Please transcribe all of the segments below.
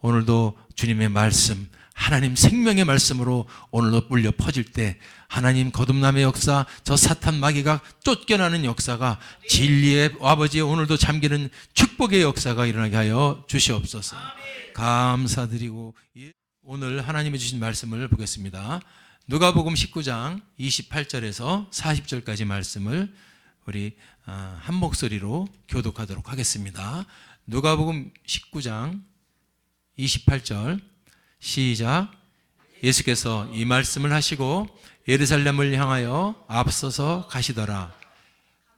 오늘도 주님의 말씀, 하나님 생명의 말씀으로 오늘도 울려 퍼질 때 하나님 거듭남의 역사, 저 사탄 마귀가 쫓겨나는 역사가 진리의 아버지의 오늘도 잠기는 축복의 역사가 일어나게 하여 주시옵소서. 감사드리고 오늘 하나님이 주신 말씀을 보겠습니다. 누가복음 19장 28절에서 40절까지 말씀을 우리 한 목소리로 교독하도록 하겠습니다. 누가복음 19장 28절 시작. 예수께서 이 말씀을 하시고 예루살렘을 향하여 앞서서 가시더라.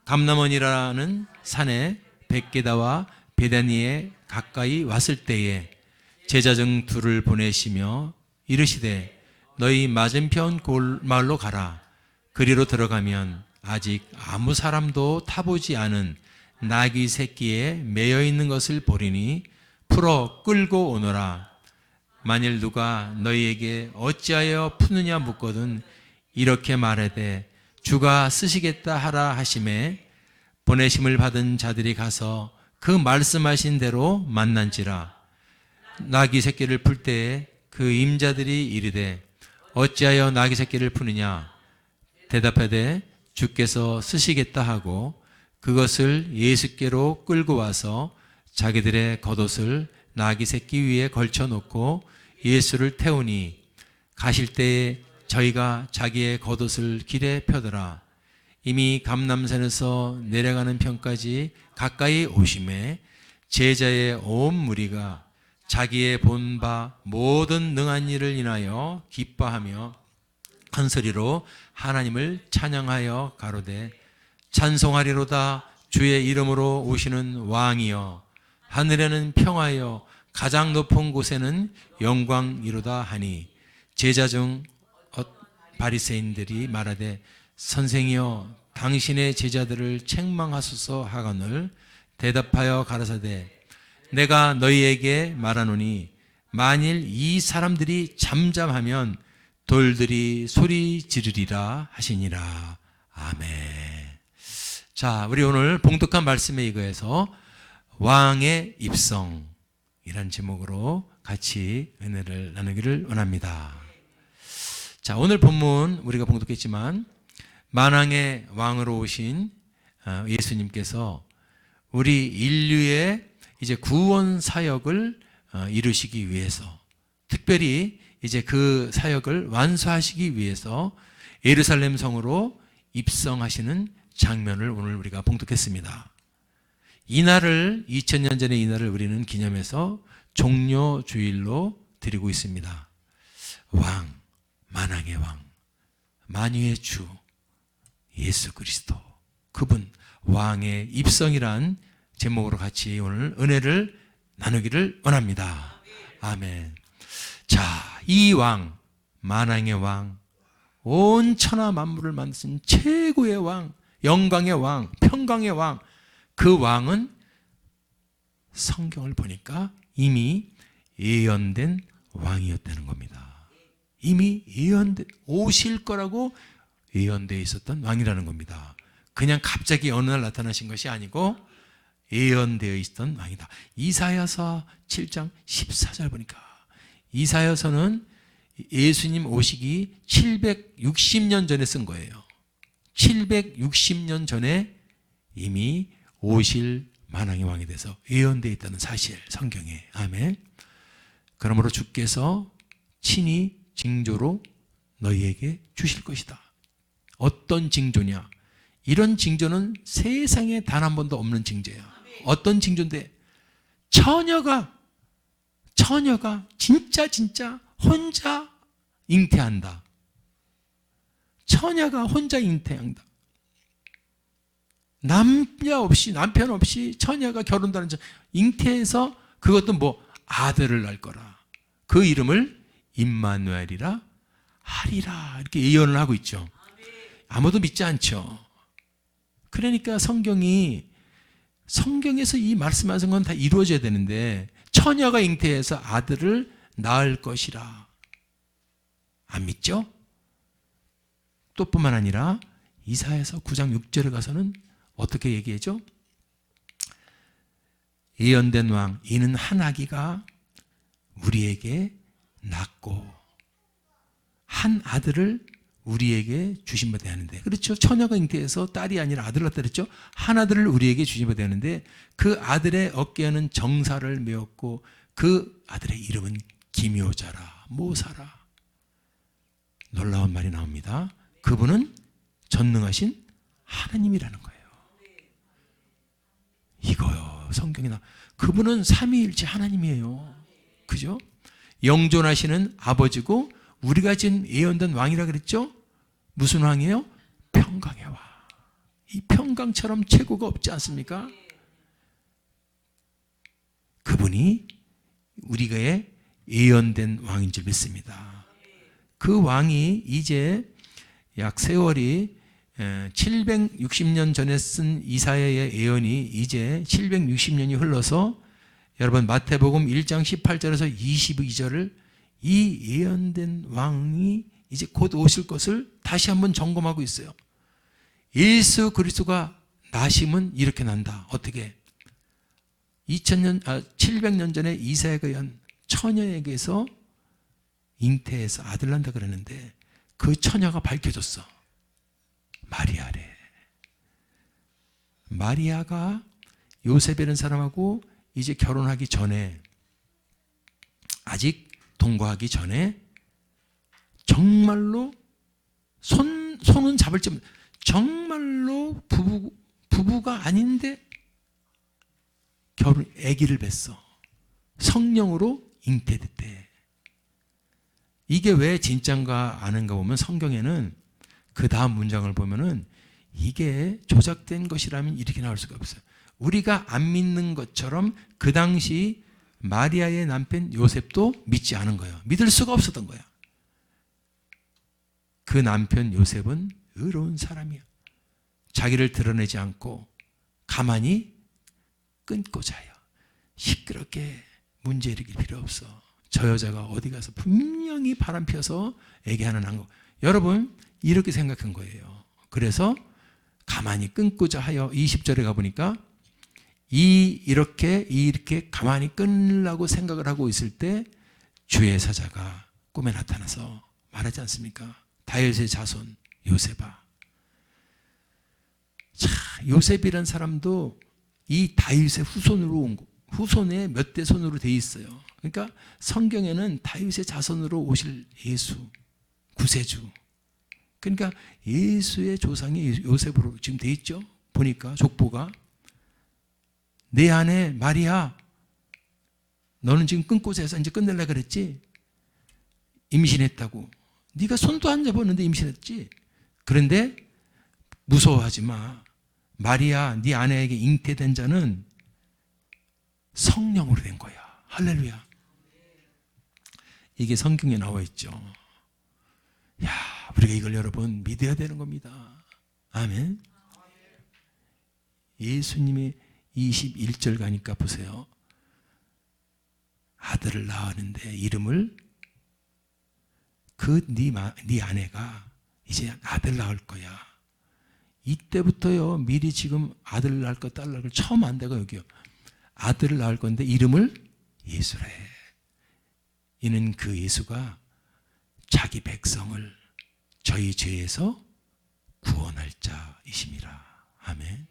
감람원이라는 산에 벳게다와 베다니에 가까이 왔을 때에 제자 중 둘을 보내시며 이르시되 너희 맞은편 골마을로 가라. 그리로 들어가면 아직 아무 사람도 타보지 않은 나귀 새끼에 매여 있는 것을 보리니 풀어 끌고 오너라. 만일 누가 너희에게 어찌하여 푸느냐 묻거든 이렇게 말하되 주가 쓰시겠다 하라 하심에 보내심을 받은 자들이 가서 그 말씀하신 대로 만난지라. 나귀 새끼를 풀 때에 그 임자들이 이르되 어찌하여 나귀 새끼를 푸느냐 대답하되 주께서 쓰시겠다 하고 그것을 예수께로 끌고 와서 자기들의 겉옷을 나귀 새끼 위에 걸쳐놓고 예수를 태우니 가실 때에 저희가 자기의 겉옷을 길에 펴더라. 이미 감람산에서 내려가는 편까지 가까이 오심에 제자의 온 무리가 자기의 본 바 모든 능한 일을 인하여 기뻐하며 큰 소리로 하나님을 찬양하여 가로되 찬송하리로다. 주의 이름으로 오시는 왕이여 하늘에는 평화여 가장 높은 곳에는 영광이로다 하니 제자 중 바리새인들이 말하되 선생이여 당신의 제자들을 책망하소서 하거늘 대답하여 가라사대 내가 너희에게 말하노니 만일 이 사람들이 잠잠하면 돌들이 소리 지르리라 하시니라. 아멘. 자, 우리 오늘 봉독한 말씀에 이거에서 왕의 입성이란 제목으로 같이 은혜를 나누기를 원합니다. 자, 오늘 본문 우리가 봉독했지만 만왕의 왕으로 오신 예수님께서 우리 인류의 이제 구원 사역을 이루시기 위해서 특별히 이제 그 사역을 완수하시기 위해서 예루살렘 성으로 입성하시는 장면을 오늘 우리가 봉독했습니다. 이날을 2000년 전의 이날을 우리는 기념해서 종려주일로 드리고 있습니다. 왕, 만왕의 왕, 만유의 주 예수 그리스도 그분 왕의 입성이란 제목으로 같이 오늘 은혜를 나누기를 원합니다. 아멘. 자, 이 왕, 만왕의 왕, 온 천하 만물을 만드신 최고의 왕, 영광의 왕, 평강의 왕, 그 왕은 성경을 보니까 이미 예언된 왕이었다는 겁니다. 이미 예언된, 오실 거라고 예언되어 있었던 왕이라는 겁니다. 그냥 갑자기 어느 날 나타나신 것이 아니고 예언되어 있었던 왕이다. 이사야서 7장 14절 보니까 이사야서는 예수님 오시기 760년 전에 쓴 거예요. 760년 전에 이미 오실 만왕의 왕이 돼서 예언되어 있다는 사실, 성경에. 아멘. 그러므로 주께서 친히 징조로 너희에게 주실 것이다. 어떤 징조냐? 이런 징조는 세상에 단 한 번도 없는 징조야. 어떤 징조인데? 처녀가 진짜 혼자 잉태한다. 처녀가 혼자 잉태한다. 남편 없이 처녀가 결혼도 하는 잉태해서 그것도 뭐 아들을 낳을 거라. 그 이름을 임마누엘이라 하리라. 이렇게 예언을 하고 있죠. 아무도 믿지 않죠. 그러니까 성경에서 이 말씀하신 건 다 이루어져야 되는데 처녀가 잉태해서 아들을 낳을 것이라. 안 믿죠? 또 뿐만 아니라 이사야서 9장 6절에 가서는 어떻게 얘기하죠? 예언된 왕, 이는 한 아기가 우리에게 낳고 한 아들을 우리에게 주신 바 되는데, 그렇죠? 처녀가 잉태해서 딸이 아니라 아들을 낳았다 그랬죠? 한 아들을 우리에게 주신 바 되는데 그 아들의 어깨에는 정사를 메었고 그 아들의 이름은 기묘자라 모사라. 놀라운 말이 나옵니다. 그분은 전능하신 하나님이라는 거예요. 이거요, 성경에 나. 그분은 삼위일체 하나님이에요. 그죠? 영존하시는 아버지고 우리가 지금 예언된 왕이라 그랬죠? 무슨 왕이에요? 평강의 왕. 이 평강처럼 최고가 없지 않습니까? 그분이 우리가 예언된 왕인 줄 믿습니다. 그 왕이 이제 약 세월이 760년 전에 쓴 이사야의 예언이 이제 760년이 흘러서 여러분 마태복음 1장 18절에서 22절을 이 예언된 왕이 이제 곧 오실 것을 다시 한번 점검하고 있어요. 예수 그리스도가 나심은 이렇게 난다. 어떻게? 700년 전에 이사야가 예언한 처녀에게서 잉태해서 아들 난다 그러는데 그 처녀가 밝혀졌어. 마리아래. 마리아가 요셉이라는 사람하고 이제 결혼하기 전에, 아직 동거하기 전에 정말로 손은 잡을 쯤, 정말로 부부가 아닌데 아기를 뱄어. 성령으로 잉태됐대. 이게 왜 진짠가 아는가 보면 성경에는 그 다음 문장을 보면은 이게 조작된 것이라면 이렇게 나올 수가 없어요. 우리가 안 믿는 것처럼 그 당시 마리아의 남편 요셉도 믿지 않은 거예요. 믿을 수가 없었던 거야. 그 남편 요셉은 의로운 사람이야. 자기를 드러내지 않고 가만히 끊고 자요. 시끄럽게 문제 일으킬 필요 없어. 저 여자가 어디 가서 분명히 바람 피워서 얘기하는 거. 여러분 이렇게 생각한 거예요. 그래서 가만히 끊고자 하여 20절에 가보니까 이렇게 가만히 끊으려고 생각을 하고 있을 때 주의 사자가 꿈에 나타나서 말하지 않습니까? 다윗의 자손 요셉아. 자, 요셉이란 사람도 이 다윗의 후손으로 온 거, 후손의 몇 대 손으로 돼 있어요. 그러니까 성경에는 다윗의 자손으로 오실 예수, 구세주. 그러니까 예수의 조상이 요셉으로 지금 돼 있죠. 보니까 족보가. 내 아내 마리아, 너는 지금 끊고자 해서 이제 끝낼라 그랬지? 임신했다고. 네가 손도 안 잡았는데 임신했지? 그런데 무서워하지 마. 마리아, 네 아내에게 잉태된 자는 성령으로 된 거야. 할렐루야. 이게 성경에 나와 있죠. 야, 우리가 이걸 여러분 믿어야 되는 겁니다. 아멘. 예수님의 21절 가니까 보세요. 아들을 낳았는데 이름을 네 아내가 이제 아들 낳을 거야. 이때부터요 미리 지금 아들 낳을 거 딸 낳을 거 처음 안다가 여기요. 아들을 낳을 건데 이름을 예수라 해. 이는 그 예수가 자기 백성을 저희 죄에서 구원할 자이심이라. 아멘.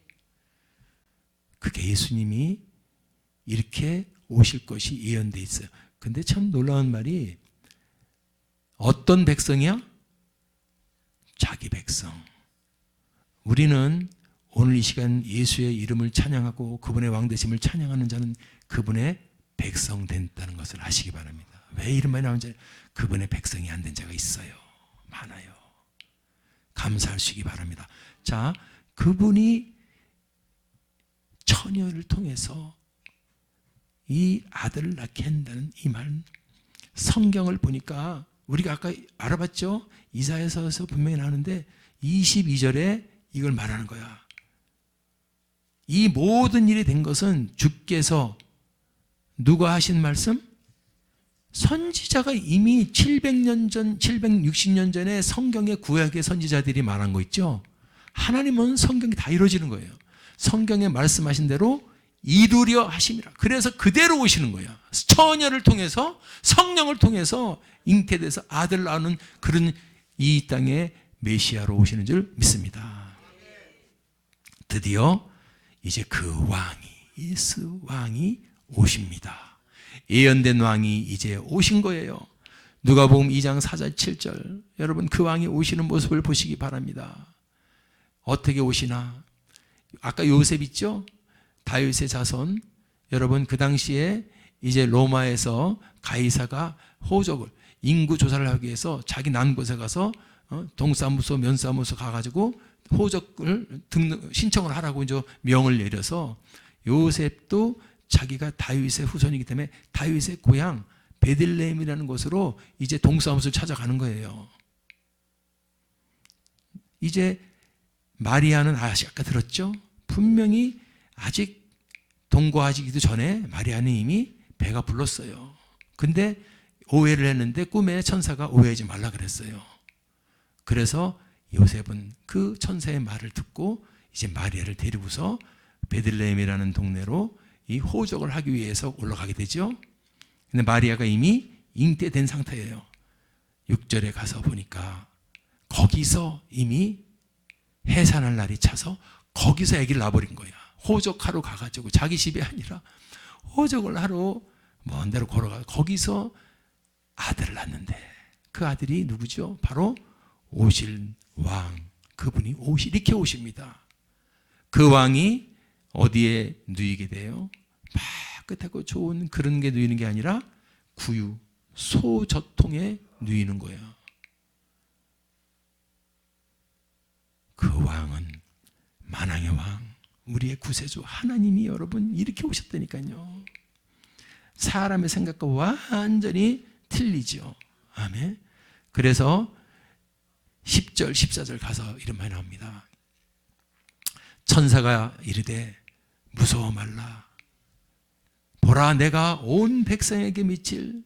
그게 예수님이 이렇게 오실 것이 예언되어 있어요. 근데 참 놀라운 말이 어떤 백성이야? 자기 백성. 우리는 오늘 이 시간 예수의 이름을 찬양하고 그분의 왕되심을 찬양하는 자는 그분의 백성 된다는 것을 아시기 바랍니다. 왜 이런 말이 나오는지 그분의 백성이 안 된 자가 있어요. 많아요. 감사하시기 바랍니다. 자, 그분이 처녀를 통해서 이 아들을 낳게 한다는 이 말은 성경을 보니까 우리가 아까 알아봤죠? 이사야서에서 분명히 나오는데 22절에 이걸 말하는 거야. 이 모든 일이 된 것은 주께서 누가 하신 말씀? 선지자가 이미 700년 전, 760년 전에 성경의 구약의 선지자들이 말한 거 있죠? 하나님은 성경이 다 이루어지는 거예요. 성경에 말씀하신 대로 이루려 하심이라. 그래서 그대로 오시는 거야. 처녀를 통해서, 성령을 통해서 잉태돼서 아들 낳는 그런 이 땅에 메시아로 오시는 줄 믿습니다. 드디어 이제 그 왕이, 예수 왕이 오십니다. 예언된 왕이 이제 오신 거예요. 누가복음 2장 4절 7절. 여러분, 그 왕이 오시는 모습을 보시기 바랍니다. 어떻게 오시나? 아까 요셉 있죠? 다윗의 자손. 여러분, 그 당시에 이제 로마에서 가이사가 호적을, 인구 조사를 하기 위해서 자기 난 곳에 가서 동사무소, 면사무소 가가지고 호적을 신청을 하라고 이제 명을 내려서, 요셉도 자기가 다윗의 후손이기 때문에 다윗의 고향 베들레헴이라는 곳으로 이제 동사무소를 찾아가는 거예요. 이제 마리아는 아까 들었죠? 분명히 아직 동거하기도 전에 마리아는 이미 배가 불렀어요. 근데 오해를 했는데 꿈에 천사가 오해하지 말라 그랬어요. 그래서 요셉은 그 천사의 말을 듣고 이제 마리아를 데리고서 베들레헴이라는 동네로 이 호적을 하기 위해서 올라가게 되죠. 근데 마리아가 이미 잉태된 상태예요. 6절에 가서 보니까 거기서 이미 해산할 날이 차서 거기서 아기를 낳아버린 거야. 호적하러 가가지고, 자기 집이 아니라 호적을 하러 먼 데로 걸어가 거기서 아들을 낳는데, 그 아들이 누구죠? 바로 오실 왕, 그분이 이렇게 오십니다. 그 왕이 어디에 누이게 돼요? 깨끗하고 좋은 그런 게 누이는 게 아니라 구유, 소저통에 누이는 거예요. 그 왕은 만왕의 왕, 우리의 구세주 하나님이 여러분 이렇게 오셨다니까요. 사람의 생각과 완전히 틀리죠. 아멘. 그래서 10절 14절 가서 이런 말이 나옵니다. 천사가 이르되 무서워 말라. 보라, 내가 온 백성에게 미칠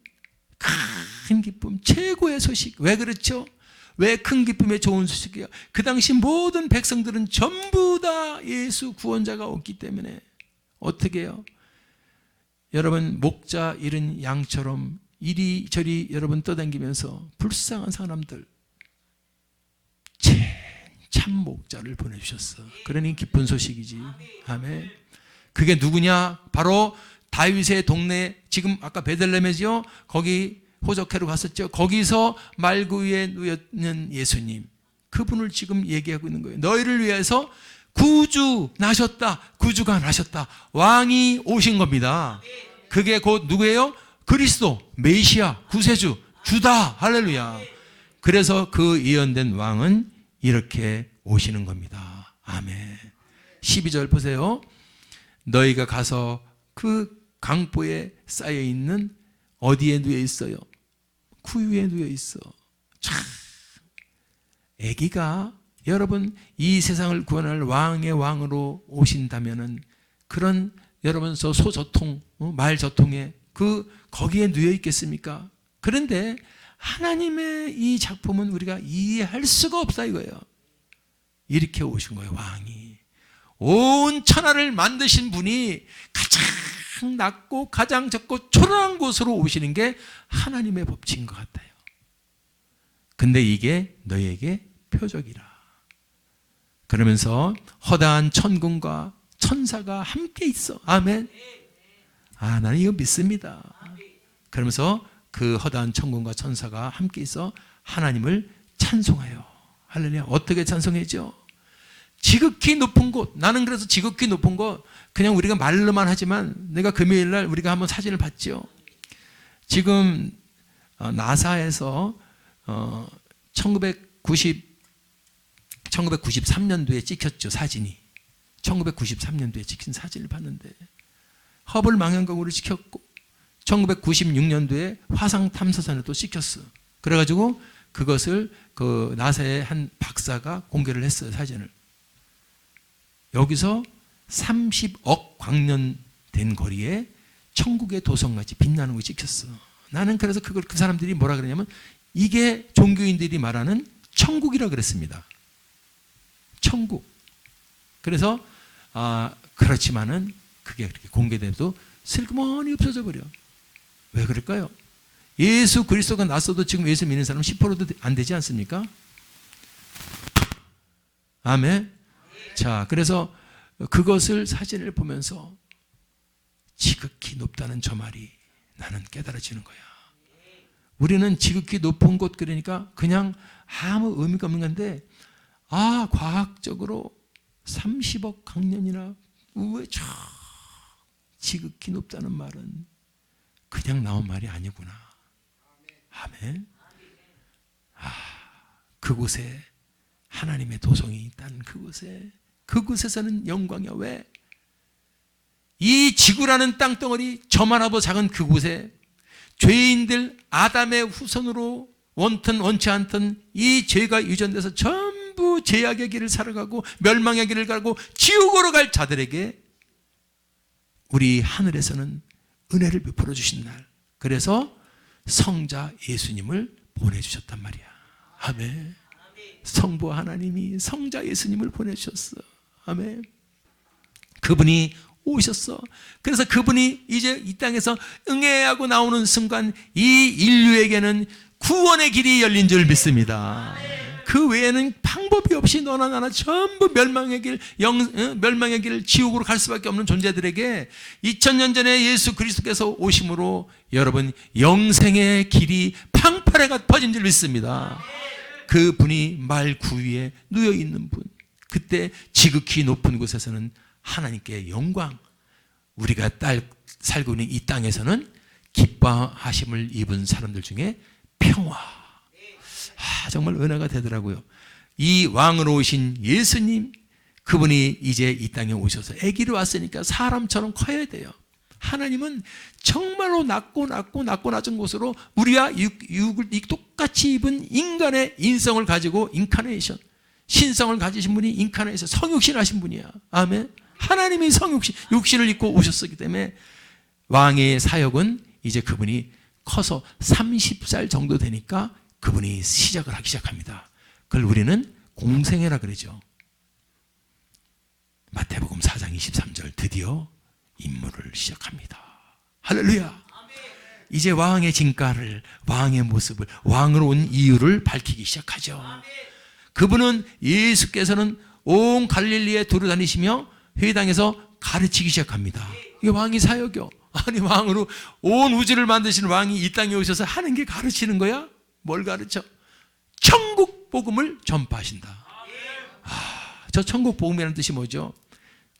큰 기쁨, 최고의 소식. 왜 그렇죠? 왜 큰 기쁨의 좋은 소식이야? 그 당시 모든 백성들은 전부 다 예수 구원자가 없기 때문에 어떻게 해요? 여러분, 목자 잃은 양처럼 이리저리 여러분 떠다니면서 불쌍한 사람들, 참 목자를 보내주셨어. 그러니 기쁜 소식이지. 아멘. 그게 누구냐? 바로 다윗의 동네, 지금 아까 베들레헴이죠? 거기 호적회로 갔었죠. 거기서 말구유에 누였는 예수님, 그분을 지금 얘기하고 있는 거예요. 너희를 위해서 구주 나셨다. 구주가 나셨다. 왕이 오신 겁니다. 그게 곧 누구예요? 그리스도, 메시아, 구세주, 주다. 할렐루야. 그래서 그 예언된 왕은 이렇게 오시는 겁니다. 아멘. 12절 보세요. 너희가 가서 그 강보에 쌓여 있는, 어디에 누워 있어요? 구유에 누워 있어. 참, 아기가 여러분 이 세상을 구원할 왕의 왕으로 오신다면은 그런 여러분 소저통, 말저통에 거기에 누워 있겠습니까? 그런데 하나님의 이 작품은 우리가 이해할 수가 없다 이거예요. 이렇게 오신 거예요. 왕이. 온 천하를 만드신 분이 가장 낮고 가장 적고 초라한 곳으로 오시는 게 하나님의 법칙인 것 같아요. 근데 이게 너희에게 표적이라. 그러면서 허다한 천군과 천사가 함께 있어. 아멘. 나는 이거 믿습니다. 그러면서 그 허다한 천군과 천사가 함께 있어 하나님을 찬송해요. 할렐루야. 어떻게 찬송해죠? 지극히 높은 곳. 나는 그래서 지극히 높은 곳, 그냥 우리가 말로만 하지만, 내가 금요일 날 우리가 한번 사진을 봤죠. 지금 나사에서 1993년도에 찍혔죠. 사진이 1993년도에 찍힌 사진을 봤는데, 허블 망원경으로 찍혔고 1996년도에 화성 탐사선에 또 찍혔어. 그래가지고 그것을 그 나사의 한 박사가 공개를 했어요. 사진을. 여기서 30억 광년 된 거리에 천국의 도성같이 빛나는 거 찍혔어. 나는 그래서 그 사람들이 뭐라 그러냐면, 이게 종교인들이 말하는 천국이라 그랬습니다. 천국. 그래서 그렇지만은 그게 그렇게 공개돼도 슬그머니 없어져 버려. 왜 그럴까요? 예수 그리스도가 났어도 지금 예수 믿는 사람은 10%도 안 되지 않습니까? 아멘. 자, 그래서 그것을 사진을 보면서 지극히 높다는 저 말이 나는 깨달아지는 거야. 우리는 지극히 높은 곳 그러니까 그냥 아무 의미가 없는 건데, 과학적으로 30억 강년이나 우에 저 지극히 높다는 말은 그냥 나온 말이 아니구나. 아멘. 그곳에 하나님의 도성이 있다는 그곳에서는 영광이야. 왜? 이 지구라는 땅덩어리 저만하고 작은 그곳에 죄인들 아담의 후손으로 원튼 원치 않던 이 죄가 유전돼서 전부 죄악의 길을 살아가고 멸망의 길을 가고 지옥으로 갈 자들에게 우리 하늘에서는 은혜를 베풀어 주신 날, 그래서 성자 예수님을 보내주셨단 말이야. 아멘. 성부 하나님이 성자 예수님을 보내주셨어. 아멘. 그분이 오셨어. 그래서 그분이 이제 이 땅에서 응애하고 나오는 순간 이 인류에게는 구원의 길이 열린 줄 믿습니다. 그 외에는 방법이 없이 너나 나나 전부 멸망의 길을 지옥으로 갈 수밖에 없는 존재들에게 2000년 전에 예수 그리스도께서 오심으로 여러분 영생의 길이 방파레가 퍼진 줄 믿습니다. 그분이 말 구위에 누워 있는 분, 그때 지극히 높은 곳에서는 하나님께 영광, 우리가 살고 있는 이 땅에서는 기뻐하심을 입은 사람들 중에 평화. 정말 은혜가 되더라고요. 이 왕으로 오신 예수님, 그분이 이제 이 땅에 오셔서 아기로 왔으니까 사람처럼 커야 돼요. 하나님은 정말로 낮고 낮은 곳으로 우리와 육을 똑같이 입은 인간의 인성을 가지고 인카네이션, 신성을 가지신 분이 인카네이션, 성육신 하신 분이야. 아멘. 하나님이 육신을 입고 오셨기 때문에 왕의 사역은 이제 그분이 커서 30살 정도 되니까 그분이 시작을 하기 시작합니다. 그걸 우리는 공생애라 그러죠. 마태복음 4장 23절 드디어 임무를 시작합니다. 할렐루야. 이제 왕의 진가를, 왕의 모습을, 왕으로 온 이유를 밝히기 시작하죠. 그분은, 예수께서는 온 갈릴리에 두루다니시며 회당에서 가르치기 시작합니다. 이게 왕이 사역이요. 아니, 왕으로 온 우주를 만드시는 왕이 이 땅에 오셔서 하는 게 가르치는 거야? 뭘 가르쳐? 천국 복음을 전파하신다. 저 천국 복음이라는 뜻이 뭐죠?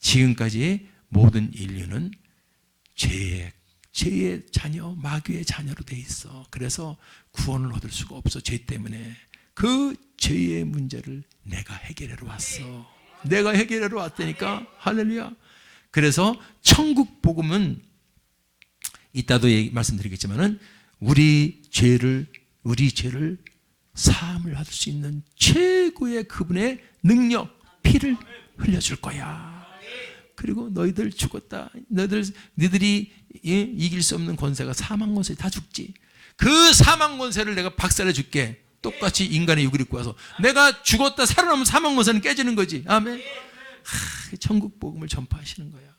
지금까지 모든 인류는 죄의 자녀, 마귀의 자녀로 돼 있어. 그래서 구원을 얻을 수가 없어. 죄 때문에. 그 죄의 문제를 내가 해결하러 왔어. 내가 해결하러 왔다니까. 할렐루야. 그래서 천국 복음은 이따도 말씀드리겠지만은 우리 죄를 사함을 받을 수 있는 최고의 그분의 능력, 피를 흘려줄 거야. 그리고 너희들 죽었다. 너희들이 이길 수 없는 권세가 사망 권세 다 죽지. 그 사망 권세를 내가 박살내 줄게. 똑같이 인간의 육을 입고 와서 내가 죽었다 살아나면 사망 권세는 깨지는 거지. 아멘. 천국 복음을 전파하시는 거야.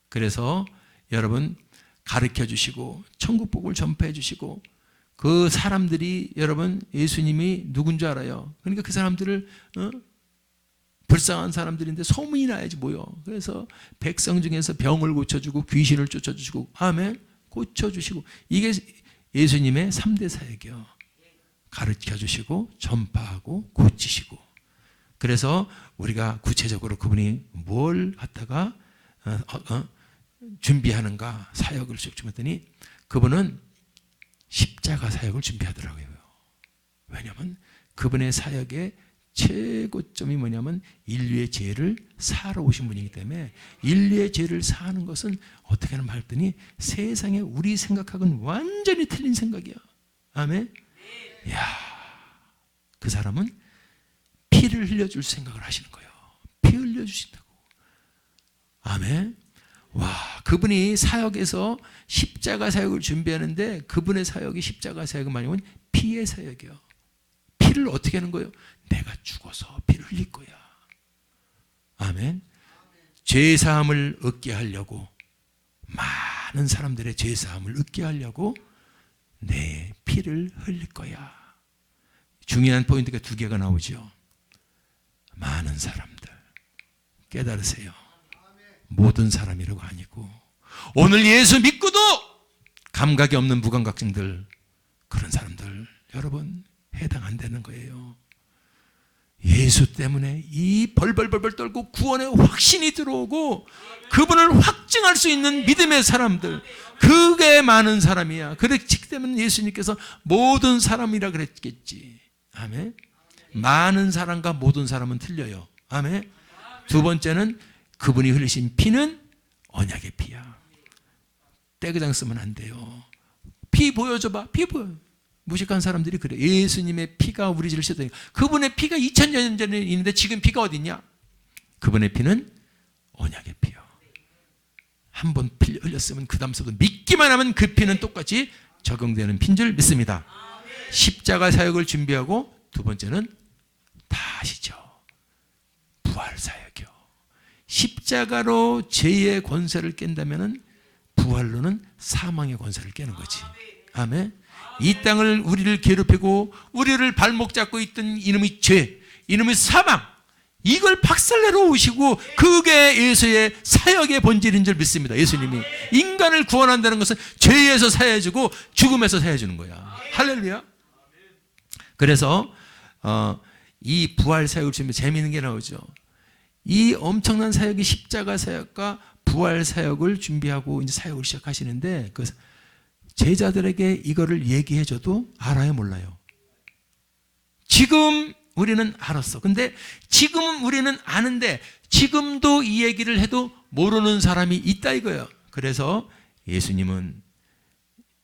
그래서 여러분 가르쳐 주시고 천국 복음을 전파해 주시고, 그 사람들이 여러분 예수님이 누군 줄 알아요? 그러니까 그 사람들을 불쌍한 사람들인데 소문이 나야지 뭐요. 그래서 백성 중에서 병을 고쳐주고 귀신을 쫓아주시고, 아멘, 고쳐주시고, 이게 예수님의 3대 사역이요. 가르쳐주시고 전파하고 고치시고. 그래서 우리가 구체적으로 그분이 뭘 갖다가 준비하는가, 사역을 쭉 준비했더니 그분은 십자가 사역을 준비하더라고요. 왜냐하면 그분의 사역의 최고점이 뭐냐면 인류의 죄를 사하러 오신 분이기 때문에, 인류의 죄를 사하는 것은 어떻게 하는 말했더니 세상에 우리 생각하고는 완전히 틀린 생각이야. 아멘. 이야, 그 사람은 피를 흘려줄 생각을 하시는 거예요. 피 흘려주신다고. 아멘. 와, 그분이 사역에서 십자가 사역을 준비하는데 그분의 사역이 십자가 사역은 뭐냐면 피의 사역이에요. 피를 어떻게 하는 거예요? 내가 죽어서 피를 흘릴 거야. 아멘. 죄사함을 얻게 하려고, 많은 사람들의 죄사함을 얻게 하려고 내 피를 흘릴 거야. 중요한 포인트가 두 개가 나오죠. 많은 사람들, 깨달으세요. 모든 사람이라고 아니고, 오늘 예수 믿고도 감각이 없는 무감각증들, 그런 사람들 여러분 해당 안 되는 거예요. 예수 때문에 이 벌벌벌벌 떨고 구원의 확신이 들어오고 그분을 확증할 수 있는 믿음의 사람들, 그게 많은 사람이야. 그렇기 때문에 예수님께서 모든 사람이라 그랬겠지. 아멘. 많은 사람과 모든 사람은 틀려요. 아멘. 두 번째는 그분이 흘리신 피는 언약의 피야. 떼그장 쓰면 안 돼요. 피 보여줘봐. 피 보여. 무식한 사람들이 그래. 예수님의 피가 우리 죄를 씻었더니, 그분의 피가 2000년 전에 있는데 지금 피가 어디 있냐? 그분의 피는 언약의 피요. 한 번 피 흘렸으면 그 다음서도 믿기만 하면 그 피는 똑같이 적용되는 피인 줄 믿습니다. 십자가 사역을 준비하고, 두 번째는 다 아시죠? 부활 사역이요. 십자가로 죄의 권세를 깬다면은 부활로는 사망의 권세를 깨는 거지. 아멘. 이 땅을 우리를 괴롭히고 우리를 발목 잡고 있던 이놈의 죄, 이놈의 사망, 이걸 박살내러 오시고, 그게 예수의 사역의 본질인 줄 믿습니다. 예수님이 인간을 구원한다는 것은 죄에서 사해주고 죽음에서 사해주는 거야. 할렐루야. 그래서 이 부활 사역을 준비, 재미있는 게 나오죠. 이 엄청난 사역이 십자가 사역과 부활 사역을 준비하고 이제 사역을 시작하시는데, 그 제자들에게 이거를 얘기해줘도 알아요, 몰라요? 지금 우리는 알았어. 근데 지금은 우리는 아는데 지금도 이 얘기를 해도 모르는 사람이 있다 이거예요. 그래서 예수님은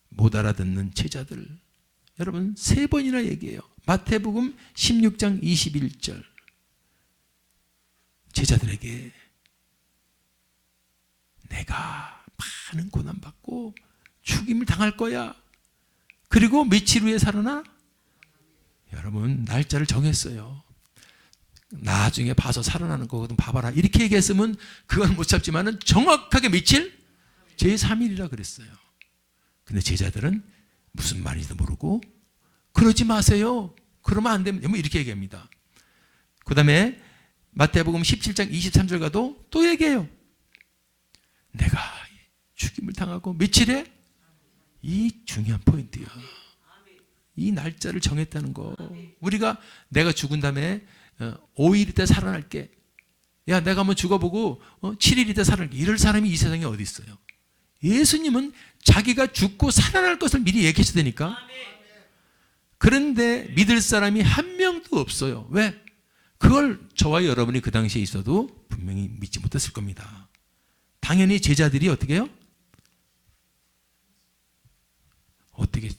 못 알아듣는 제자들, 여러분 3번이나 얘기해요. 마태복음 16장 21절. 제자들에게 내가 많은 고난받고 죽임을 당할 거야. 그리고 며칠 후에 살아나? 여러분 날짜를 정했어요. 나중에 봐서 살아나는 거거든, 봐봐라. 이렇게 얘기했으면 그건 못 잡지만은 정확하게 며칠? 제3일이라 그랬어요. 근데 제자들은 무슨 말인지도 모르고 그러지 마세요. 그러면 안 됩니다. 이렇게 얘기합니다. 그 다음에 마태복음 17장 23절 가도 또 얘기해요. 내가 죽임을 당하고 며칠에? 이 중요한 포인트야. 이 날짜를 정했다는 거. 우리가 내가 죽은 다음에 5일 있다 살아날게. 야, 내가 한번 죽어보고 7일 있다 살아날게. 이럴 사람이 이 세상에 어디 있어요? 예수님은 자기가 죽고 살아날 것을 미리 얘기하시다니까. 그런데 믿을 사람이 한 명도 없어요. 왜? 그걸 저와 여러분이 그 당시에 있어도 분명히 믿지 못했을 겁니다. 당연히 제자들이 어떻게 해요? 어떻게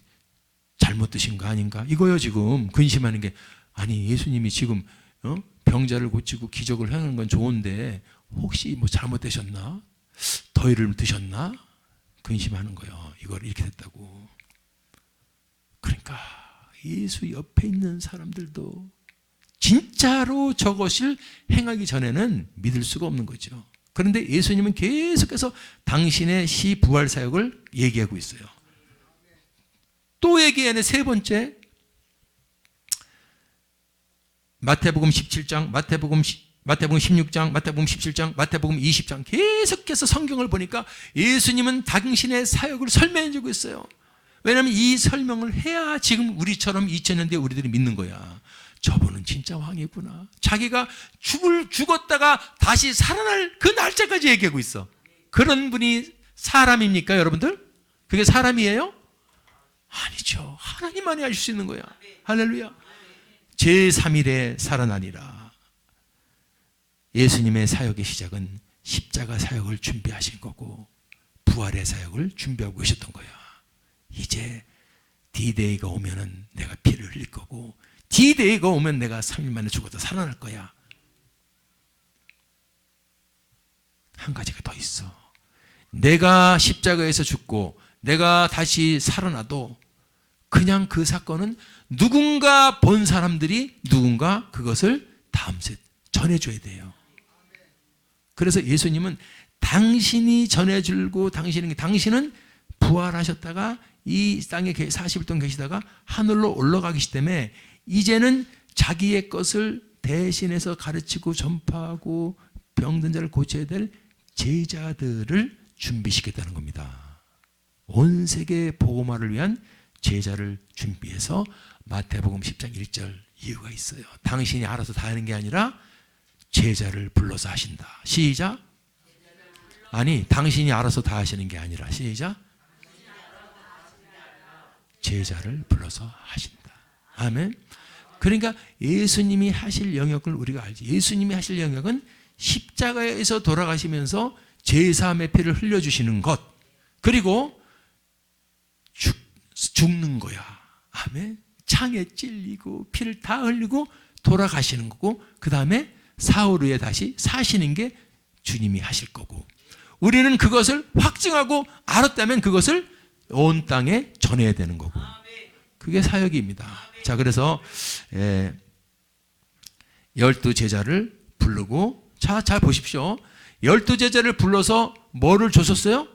잘못 드신 거 아닌가? 이거요. 지금 근심하는 게, 아니 예수님이 지금 병자를 고치고 기적을 행하는 건 좋은데 혹시 뭐 잘못되셨나? 더위를 드셨나? 근심하는 거예요. 이걸 이렇게 됐다고. 그러니까 예수 옆에 있는 사람들도 진짜로 저것을 행하기 전에는 믿을 수가 없는 거죠. 그런데 예수님은 계속해서 당신의 부활 사역을 얘기하고 있어요. 또 얘기하는 세 번째, 마태복음 17장, 마태복음 16장, 마태복음 17장, 마태복음 20장 계속해서 성경을 보니까 예수님은 당신의 사역을 설명해 주고 있어요. 왜냐하면 이 설명을 해야 지금 우리처럼 2000년 뒤에 우리들이 믿는 거야. 저분은 진짜 왕이구나. 자기가 죽었다가 다시 살아날 그 날짜까지 얘기하고 있어. 그런 분이 사람입니까, 여러분들? 그게 사람이에요? 아니죠. 하나님만이 할 수 있는 거야. 할렐루야. 제3일에 살아나니라. 예수님의 사역의 시작은 십자가 사역을 준비하신 거고 부활의 사역을 준비하고 계셨던 거야. 이제 D-Day가 오면은 내가 피를 흘릴 거고 D-Day가 오면 내가 3일 만에 죽어도 살아날 거야. 한 가지가 더 있어. 내가 십자가에서 죽고 내가 다시 살아나도 그냥 그 사건은 누군가 본 사람들이 누군가 그것을 다음 세 전해줘야 돼요. 그래서 예수님은 당신이 전해주고 당신은 부활하셨다가 이 땅에 40일 동안 계시다가 하늘로 올라가 계시기 때문에 이제는 자기의 것을 대신해서 가르치고 전파하고 병든 자를 고쳐야 될 제자들을 준비시켰다는 겁니다. 온 세계 복음화를 위한 제자를 준비해서 마태복음 10장 1절 이유가 있어요. 당신이 알아서 다 하는 게 아니라 제자를 불러서 하신다. 시작. 아니, 당신이 알아서 다 하시는 게 아니라 시작. 제자를 불러서 하신다. 아멘. 그러니까 예수님이 하실 영역을 우리가 알지. 예수님이 하실 영역은 십자가에서 돌아가시면서 제3의 피를 흘려주시는 것, 그리고 죽는 거야. 아멘. 창에 찔리고 피를 다 흘리고 돌아가시는 거고, 그 다음에 사흘 후에 다시 사시는 게 주님이 하실 거고, 우리는 그것을 확증하고 알았다면 그것을 온 땅에 전해야 되는 거고, 그게 사역입니다. 자, 그래서 12제자를 부르고, 자, 잘 보십시오. 12제자를 불러서 뭐를 주셨어요?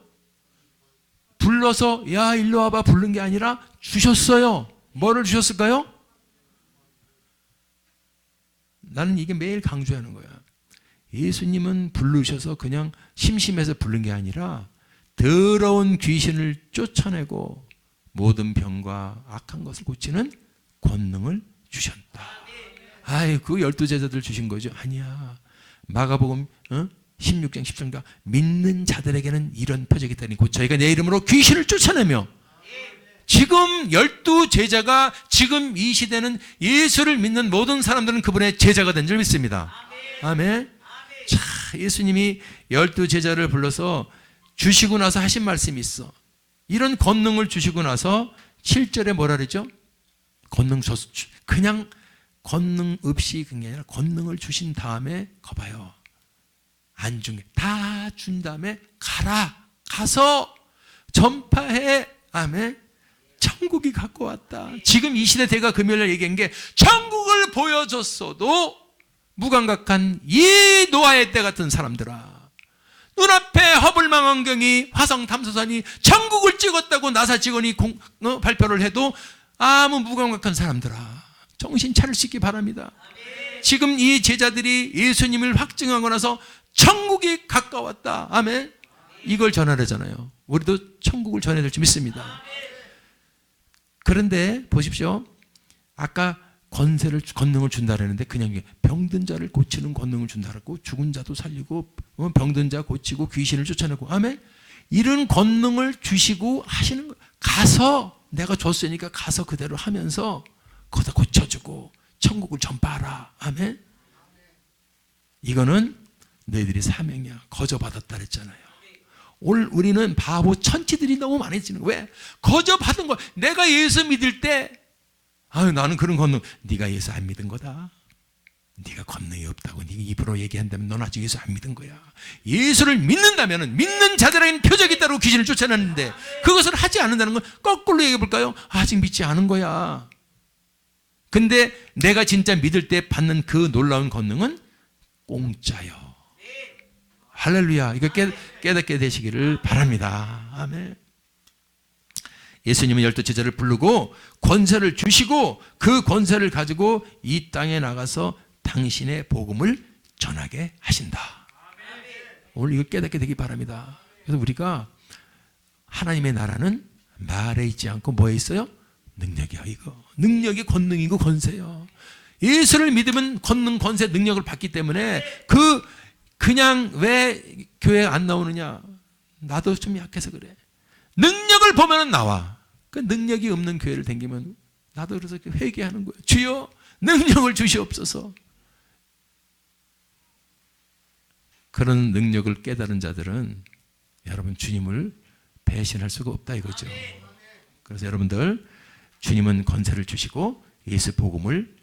불러서 야 일로 와봐 부른 게 아니라 주셨어요. 뭐를 주셨을까요? 나는 이게 매일 강조하는 거야. 예수님은 부르셔서 그냥 심심해서 부른 게 아니라 더러운 귀신을 쫓아내고 모든 병과 악한 것을 고치는 권능을 주셨다. 아이, 그 12제자들 주신 거죠? 아니야. 마가복음 16장 10절인가 믿는 자들에게는 이런 표적이 있다니 곧 저희가 내 이름으로 귀신을 쫓아내며, 지금 12제자가 지금 이 시대는 예수를 믿는 모든 사람들은 그분의 제자가 된 줄 믿습니다. 아멘. 자, 예수님이 12제자를 불러서 주시고 나서 하신 말씀이 있어. 이런 권능을 주시고 나서 7절에 뭐라 그러죠? 그냥 권능 없이 그런 게 아니라 권능을 주신 다음에 거봐요. 안 준 게 다 준 다음에 가서 전파해. 아멘. 천국이 갖고 왔다. 지금 이 시대 대가 금요일날 얘기한 게 천국을 보여줬어도 무감각한 이 노아의 때 같은 사람들아, 눈앞에 허블망 안경이 화성 탐사선이 천국을 찍었다고 나사 직원이 발표를 해도 아무 무감각한 사람들아, 정신 차릴 수 있기 바랍니다. 지금 이 제자들이 예수님을 확증하고 나서 천국이 가까웠다. 아멘. 이걸 전하려잖아요. 우리도 천국을 전해야 될 줄 믿습니다. 그런데 보십시오. 아까 권능을 준다 그랬는데 그냥 병든 자를 고치는 권능을 준다 그랬고, 죽은 자도 살리고 병든 자 고치고 귀신을 쫓아내고, 아멘. 이런 권능을 주시고 하시는 거. 가서 내가 줬으니까 가서 그대로 하면서 거기다 고쳐주고 천국을 전파하라. 아멘. 이거는 너희들이 사명이야. 거저받았다 그랬잖아요. 오늘 우리는 바보 천치들이 너무 많아지는 거야. 왜? 거저받은 거. 내가 예수 믿을 때 아유, 나는 그런 권능. 네가 예수 안 믿은 거다. 네가 권능이 없다고 네가 입으로 얘기한다면 넌 아직 예수 안 믿은 거야. 예수를 믿는다면 믿는 자들에게는 표적이 있다고 귀신을 쫓아내는데 그것을 하지 않는다는 건 거꾸로 얘기해 볼까요? 아직 믿지 않은 거야. 근데 내가 진짜 믿을 때 받는 그 놀라운 권능은 공짜요. 할렐루야. 이거 깨닫게 되시기를 바랍니다. 아멘. 예수님은 12제자를 부르고 권세를 주시고 그 권세를 가지고 이 땅에 나가서 당신의 복음을 전하게 하신다. 오늘 이거 깨닫게 되기 바랍니다. 그래서 우리가 하나님의 나라는 말에 있지 않고 뭐에 있어요? 능력이야. 이거 능력이 권능이고 권세요. 예수를 믿으면 권능, 권세, 능력을 받기 때문에 그냥 왜 교회 안 나오느냐? 나도 좀 약해서 그래. 능력을 보면은 나와. 그 능력이 없는 교회를 다니면 나도 그래서 회개하는 거예요. 주여 능력을 주시옵소서. 그런 능력을 깨달은 자들은 여러분 주님을 배신할 수가 없다 이거죠. 그래서 여러분들 주님은 권세를 주시고 예수 복음을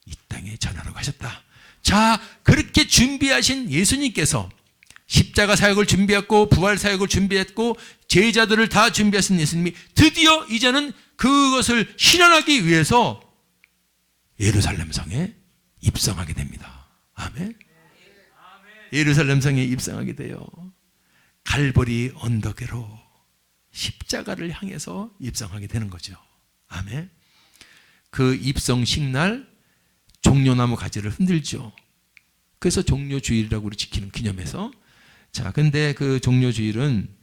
이 땅에 전하라고 하셨다. 자, 그렇게 준비하신 예수님께서 십자가 사역을 준비했고 부활 사역을 준비했고 제자들을 다 준비하신 예수님이 드디어 이제는 그것을 실현하기 위해서 예루살렘 성에 입성하게 됩니다. 아멘. 예루살렘 성에 입성하게 돼요. 갈보리 언덕으로 십자가를 향해서 입성하게 되는 거죠. 아멘. 그 입성식 날 종려나무 가지를 흔들죠. 그래서 종려주일이라고 우리 지키는 기념해서. 자, 근데 그 종려주일은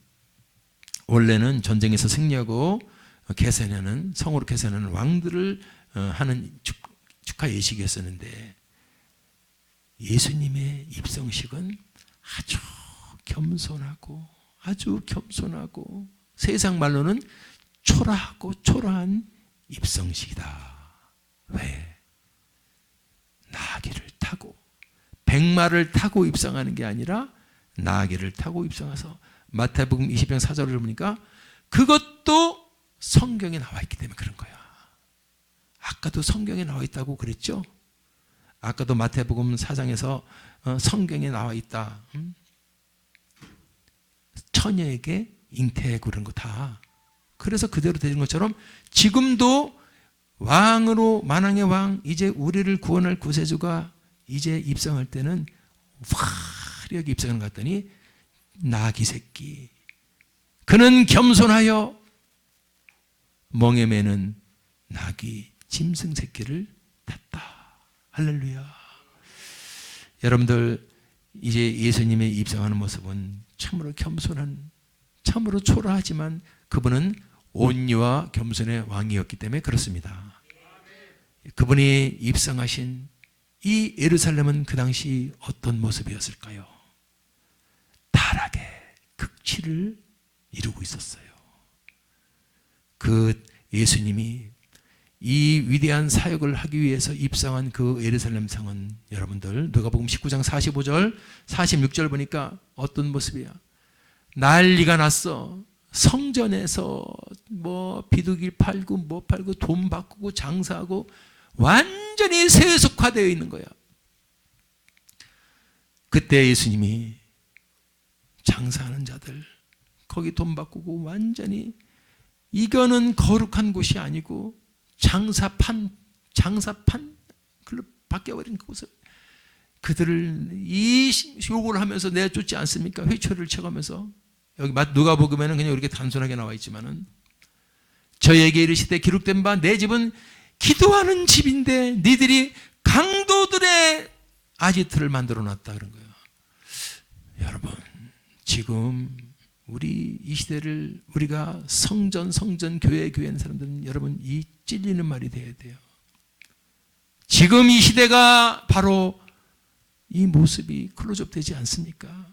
원래는 전쟁에서 승리하고 개선하는, 성으로 개선하는 왕들을 하는 축하 예식이었었는데, 예수님의 입성식은 아주 겸손하고 세상 말로는 초라한 입성식이다. 왜? 나귀를 타고, 백마를 타고 입성하는 게 아니라 나귀를 타고 입성해서, 마태복음 20장 4절을 보니까 그것도 성경에 나와 있기 때문에 그런 거야. 아까도 성경에 나와 있다고 그랬죠? 아까도 마태복음 4장에서 성경에 나와 있다. 처녀에게 잉태하고 그런 거 다. 그래서 그대로 되는 것처럼 지금도 왕으로, 만왕의 왕, 이제 우리를 구원할 구세주가 이제 입성할 때는 화려하게 입성을 갔더니 나귀 새끼, 그는 겸손하여 멍에 매는 나귀 짐승 새끼를 탔다. 할렐루야. 여러분들, 이제 예수님의 입성하는 모습은 참으로 겸손한, 참으로 초라하지만 그분은 온유와 겸손의 왕이었기 때문에 그렇습니다. 그분이 입성하신 이 예루살렘은 그 당시 어떤 모습이었을까요? 타락의 극치를 이루고 있었어요. 그 예수님이 이 위대한 사역을 하기 위해서 입성한 그 예루살렘 성은, 여러분들 누가복음 19장 45절 46절 보니까 어떤 모습이야? 난리가 났어. 성전에서 뭐 비둘기 팔고 뭐 팔고 돈 바꾸고 장사하고 완전히 세속화되어 있는 거야. 그때 예수님이 장사하는 자들, 거기 돈 바꾸고 완전히, 이거는 거룩한 곳이 아니고 장사판 그걸로 바뀌어버린 곳을, 그들을 이 욕을 하면서 내쫓지 않습니까? 회초리를 쳐가면서. 여기 누가복음에는 그냥 이렇게 단순하게 나와 있지만은, 저에게 이르시되 기록된 바 내 집은 기도하는 집인데 니들이 강도들의 아지트를 만들어 놨다 그런 거예요. 여러분, 지금 우리 이 시대를, 우리가 성전 교회하는 사람들은 여러분 이 찔리는 말이 돼야 돼요. 지금 이 시대가 바로 이 모습이 클로즈업 되지 않습니까?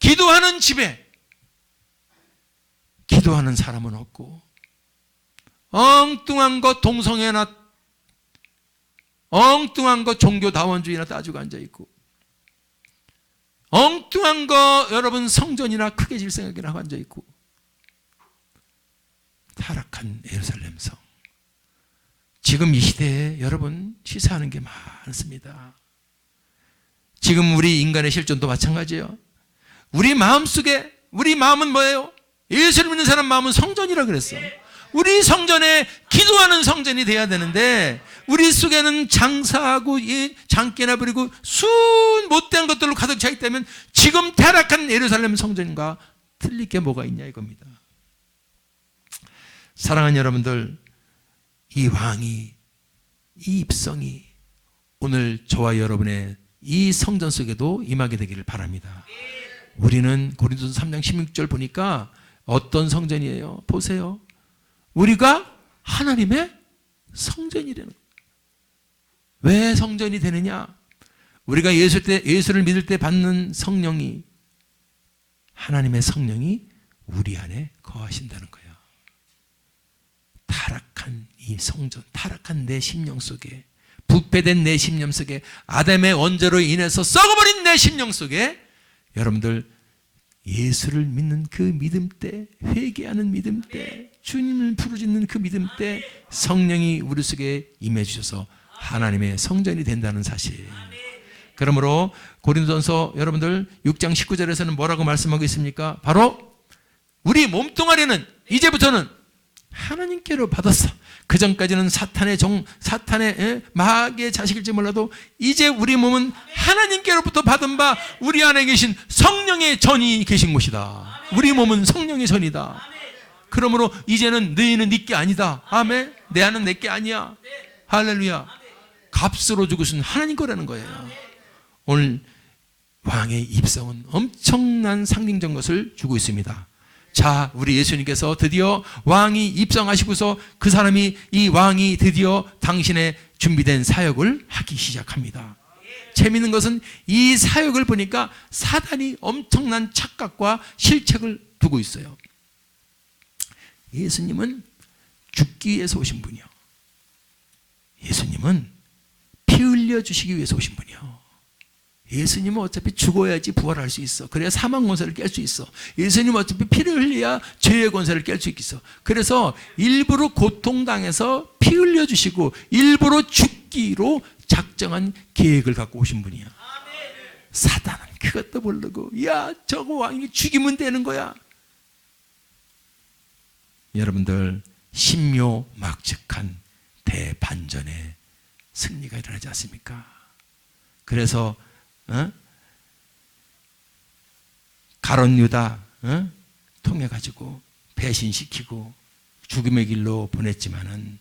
기도하는 집에 기도하는 사람은 없고, 엉뚱한 것 동성애나 엉뚱한 것 종교다원주의나 따지고 앉아있고, 엉뚱한 거 여러분 성전이나 크게 질 생각이나 하고 앉아있고, 타락한 예루살렘 성. 지금 이 시대에 여러분 시사하는 게 많습니다. 지금 우리 인간의 실존도 마찬가지예요. 우리 마음속에, 우리 마음은 뭐예요? 예수를 믿는 사람 마음은 성전이라 그랬어. 우리 성전에 기도하는 성전이 돼야 되는데, 우리 속에는 장사하고 장깨나 부리고 순 못된 것들로 가득 차 있다면 지금 타락한 예루살렘 성전과 틀릴 게 뭐가 있냐 이겁니다. 사랑하는 여러분들, 이 왕이, 이 입성이 오늘 저와 여러분의 이 성전 속에도 임하게 되기를 바랍니다. 우리는 고린도서 3장 16절 보니까 어떤 성전이에요? 보세요. 우리가 하나님의 성전이라는 거예요. 왜 성전이 되느냐? 우리가 예수를 믿을 때 받는 성령이, 하나님의 성령이 우리 안에 거하신다는 거예요. 타락한 이 성전, 타락한 내 심령 속에, 부패된 내 심령 속에, 아담의 원죄로 인해서 썩어버린 내 심령 속에 여러분들 예수를 믿는 그 믿음 때, 회개하는 믿음 때, 주님을 부르짖는 그 믿음 때 성령이 우리 속에 임해 주셔서 하나님의 성전이 된다는 사실. 그러므로 고린도전서 여러분들 6장 19절에서는 뭐라고 말씀하고 있습니까? 바로 우리 몸뚱아리는 이제부터는 하나님께로 받았어. 그 전까지는 사탄의 마귀의 자식일지 몰라도 이제 우리 몸은 하나님께로부터 받은 바 우리 안에 계신 성령의 전이 계신 곳이다. 우리 몸은 성령의 전이다. 그러므로 이제는 너희는 네 게 아니다. 아멘. 내 안은 내 게 아니야. 할렐루야. 값으로 죽으신 하나님 거라는 거예요. 오늘 왕의 입성은 엄청난 상징적 것을 주고 있습니다. 자, 우리 예수님께서 드디어 왕이 입성하시고서 그 사람이, 이 왕이 드디어 당신의 준비된 사역을 하기 시작합니다. 재미있는 것은 이 사역을 보니까 사단이 엄청난 착각과 실책을 두고 있어요. 예수님은 죽기 위해서 오신 분이요. 예수님은 피 흘려 주시기 위해서 오신 분이요. 예수님은 어차피 죽어야지 부활할 수 있어. 그래야 사망 권세를 깰 수 있어. 예수님은 어차피 피를 흘려야 죄의 권세를 깰 수 있어. 그래서 일부러 고통당해서 피 흘려 주시고 일부러 죽기로 작정한 계획을 갖고 오신 분이야. 사단은 그것도 모르고, 야, 저거 왕이 죽이면 되는 거야. 여러분들, 신묘막측한 대반전의 승리가 일어나지 않습니까? 그래서 가룟 유다 통해 가지고 배신시키고 죽음의 길로 보냈지만은,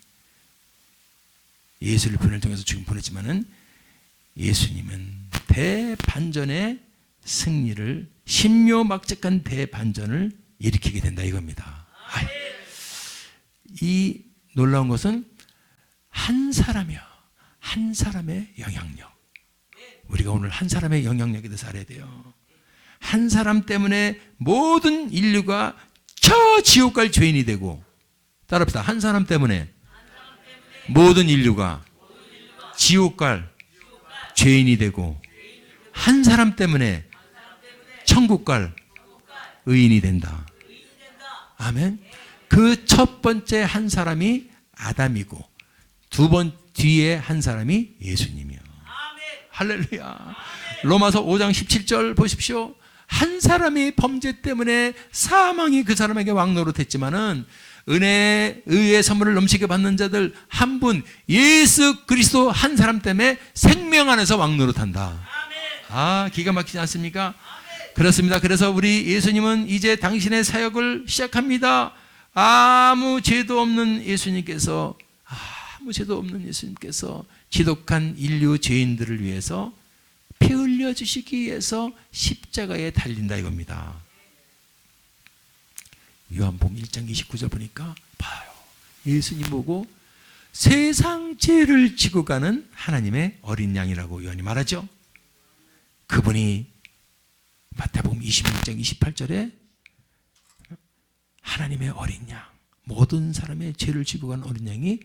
예수를 보낼 통해서 죽임 보냈지만은, 예수님은 대반전의 승리를, 신묘막측한 대반전을 일으키게 된다 이겁니다. 이 놀라운 것은 한 사람이요, 한 사람의 영향력. 우리가 오늘 한 사람의 영향력에 대해서 알아야 돼요. 한 사람 때문에 모든 인류가 저 지옥 갈 죄인이 되고, 따라합시다. 한 사람 때문에 모든 인류가 지옥 갈 죄인이 되고, 한 사람 때문에 천국 갈 의인이 된다. 아멘. 그 첫 번째 한 사람이 아담이고, 뒤에 한 사람이 예수님이요. 할렐루야. 로마서 5장 17절 보십시오. 한 사람이 범죄 때문에 사망이 그 사람에게 왕노릇했지만은 은혜에 의의 선물을 넘치게 받는 자들 한 분, 예수 그리스도 한 사람 때문에 생명 안에서 왕노릇한다. 아, 기가 막히지 않습니까? 그렇습니다. 그래서 우리 예수님은 이제 당신의 사역을 시작합니다. 아무 죄도 없는 예수님께서 지독한 인류 죄인들을 위해서 피 흘려 주시기 위해서 십자가에 달린다 이겁니다. 요한복음 1장 29절 보니까 봐요. 예수님 보고 세상 죄를 지고 가는 하나님의 어린 양이라고 요한이 말하죠. 그분이 마태복음 26장 28절에 하나님의 어린 양, 모든 사람의 죄를 지고 간 어린 양이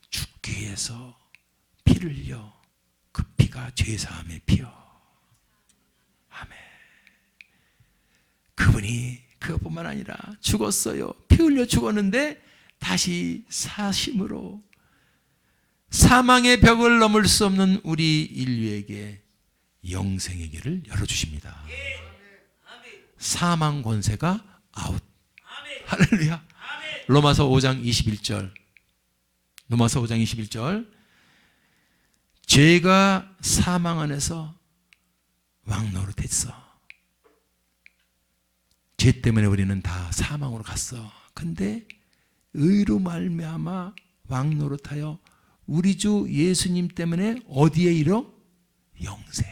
죽기 위해서 피를 흘려, 그 피가 죄사함의 피요. 아멘. 그분이 그것뿐만 아니라 죽었어요. 피 흘려 죽었는데 다시 사심으로 사망의 벽을 넘을 수 없는 우리 인류에게 영생의 길을 열어주십니다. 사망 권세가 아웃. 할렐루야. 로마서 5장 21절. 로마서 5장 21절. 죄가 사망 안에서 왕노릇했어. 죄 때문에 우리는 다 사망으로 갔어. 근데 의로 말미암아 왕노릇하여 우리 주 예수님 때문에 어디에 이르러? 영생.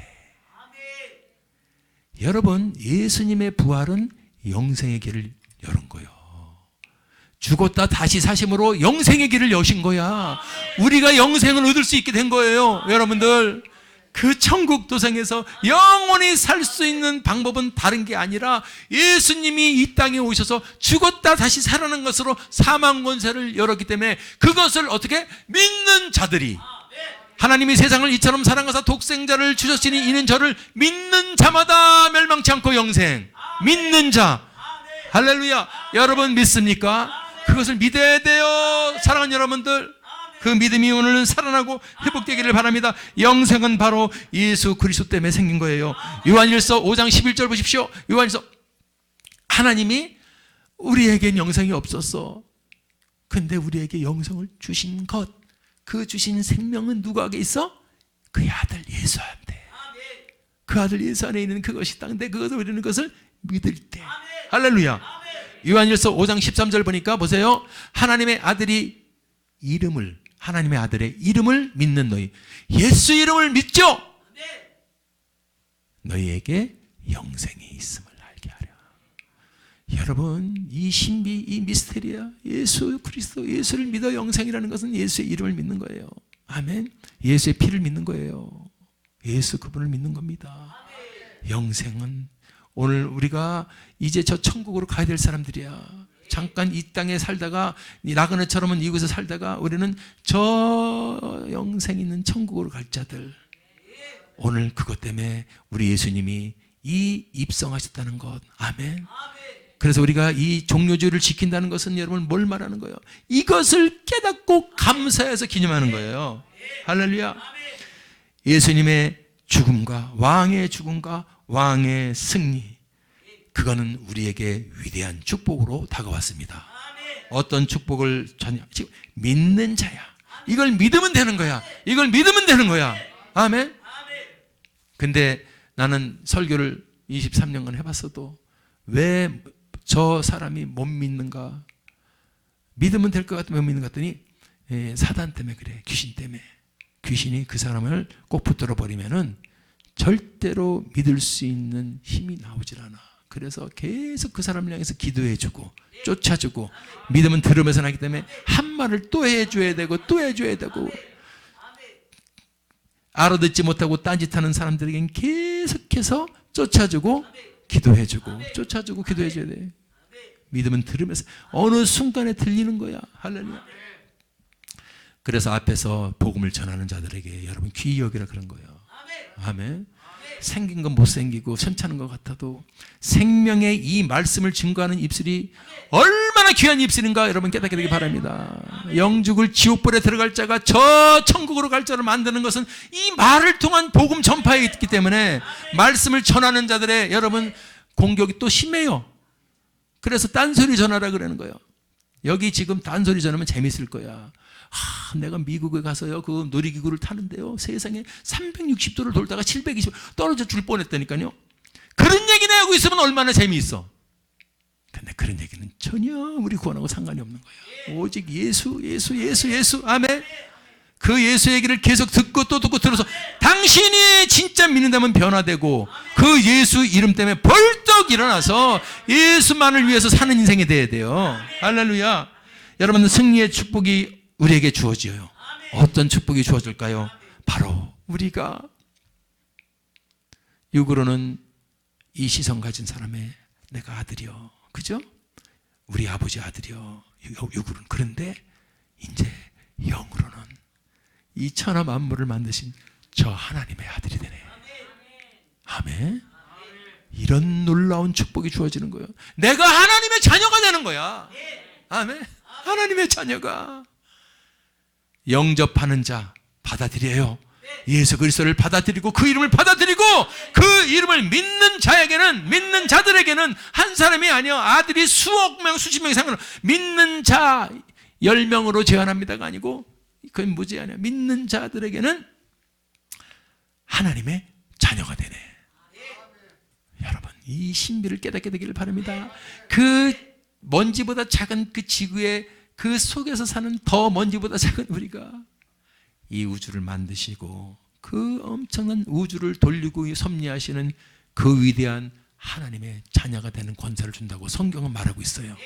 여러분, 예수님의 부활은 영생의 길을 열은 거예요. 죽었다 다시 사심으로 영생의 길을 여신 거야. 우리가 영생을 얻을 수 있게 된 거예요. 여러분들, 그 천국 도상에서 영원히 살 수 있는 방법은 다른 게 아니라 예수님이 이 땅에 오셔서 죽었다 다시 살아난 것으로 사망 권세를 열었기 때문에 그것을 어떻게 믿는 자들이, 하나님이 세상을 이처럼 사랑하사 독생자를 주셨으니 이는 저를 믿는 자마다 멸망치 않고 영생. 믿는 자. 할렐루야. 여러분 믿습니까? 그것을 믿어야 돼요. 사랑하는 여러분들, 그 믿음이 오늘은 살아나고 회복되기를 바랍니다. 영생은 바로 예수 그리스도 때문에 생긴 거예요. 요한일서 5장 11절 보십시오. 요한일서, 하나님이 우리에겐 영생이 없었어. 근데 우리에게 영생을 주신 것, 그 주신 생명은 누구에게 있어? 그의 아들 예수한테. 그 아들 예수 안에 있는 그것이 있다. 근데 그것을 우리는 그것을 믿을 때. 할렐루야. 요한일서 5장 13절 보니까 보세요. 하나님의 아들의 이름을 믿는 너희, 예수 이름을 믿죠? 너희에게 영생이 있음을 알게 하려. 여러분, 이 신비, 이 미스테리야, 예수 그리스도, 예수를 믿어 영생이라는 것은 예수의 이름을 믿는 거예요. 아멘. 예수의 피를 믿는 거예요. 예수 그분을 믿는 겁니다. 영생은 오늘 우리가 이제 저 천국으로 가야 될 사람들이야. 잠깐 이 땅에 살다가 나그네처럼은 이곳에 살다가 우리는 저 영생 있는 천국으로 갈 자들, 오늘 그것 때문에 우리 예수님이 이 입성하셨다는 것. 아멘. 그래서 우리가 이 종료주의를 지킨다는 것은 여러분 뭘 말하는 거예요? 이것을 깨닫고 감사해서 기념하는 거예요. 할렐루야. 예수님의 죽음과 왕의 승리, 그거는 우리에게 위대한 축복으로 다가왔습니다. 어떤 축복을 믿는 자야. 이걸 믿으면 되는 거야. 이걸 믿으면 되는 거야. 아멘. 근데 나는 설교를 23년간 해봤어도 왜 저 사람이 못 믿는가? 믿으면 될 것 같으면 못 믿는 것 같더니 사단 때문에 그래. 귀신 때문에. 귀신이 그 사람을 꼭 붙들어 버리면은 절대로 믿을 수 있는 힘이 나오질 않아. 그래서 계속 그 사람을 향해서 기도해주고 쫓아주고, 믿음은 들으면서 나기 때문에 한 말을 또 해줘야 되고 또 해줘야 되고, 알아듣지 못하고 딴짓하는 사람들에겐 계속해서 쫓아주고 기도해주고 쫓아주고 기도해줘야 돼. 믿음은 들으면서 어느 순간에 들리는 거야. 할렐루야. 그래서 앞에서 복음을 전하는 자들에게 여러분 귀히 여기라 그런 거예요. 아멘. 생긴 건 못생기고 천찮은 것 같아도 생명의 이 말씀을 증거하는 입술이 얼마나 귀한 입술인가 여러분 깨닫게 되기 바랍니다. 영죽을 지옥불에 들어갈 자가 저 천국으로 갈 자를 만드는 것은 이 말을 통한 복음 전파에 있기 때문에 말씀을 전하는 자들의 여러분 공격이 또 심해요. 그래서 딴소리 전하라 그러는 거예요. 여기 지금 딴소리 전하면 재밌을 거야. 내가 미국에 가서요 그 놀이기구를 타는데요 세상에 360도를 돌다가 720도 떨어져 줄 뻔했다니까요. 그런 얘기나 하고 있으면 얼마나 재미있어. 근데 그런 얘기는 전혀 우리 구원하고 상관이 없는 거예요. 오직 예수. 아멘. 그 예수 얘기를 계속 듣고 또 듣고 들어서 당신이 진짜 믿는다면 변화되고 그 예수 이름 때문에 벌떡 일어나서 예수만을 위해서 사는 인생이 돼야 돼요. 할렐루야. 여러분, 승리의 축복이 우리에게 주어져요. 어떤 축복이 주어질까요? 바로 우리가 육으로는 이 시선 가진 사람의 내가 아들이요, 그죠? 우리 아버지 아들이요, 육으로는. 그런데 이제 영으로는 이 천하 만물을 만드신 저 하나님의 아들이 되네. 아멘. 이런 놀라운 축복이 주어지는 거예요. 내가 하나님의 자녀가 되는 거야. 아멘. 하나님의 자녀가. 영접하는 자 받아들여요. 예수 그리스도를 받아들이고 그 이름을 받아들이고 그 이름을 믿는 자에게는, 믿는 자들에게는 한 사람이 아니요 아들이 수억 명 수십 명이 상관없어. 믿는 자 10명으로 제한합니다가 아니고 그건 무제한이야. 믿는 자들에게는 하나님의 자녀가 되네. 여러분, 이 신비를 깨닫게 되기를 바랍니다. 그 먼지보다 작은 그 지구의 그 속에서 사는 더 먼지보다 작은 우리가 이 우주를 만드시고 그 엄청난 우주를 돌리고 섭리하시는 그 위대한 하나님의 자녀가 되는 권세를 준다고 성경은 말하고 있어요.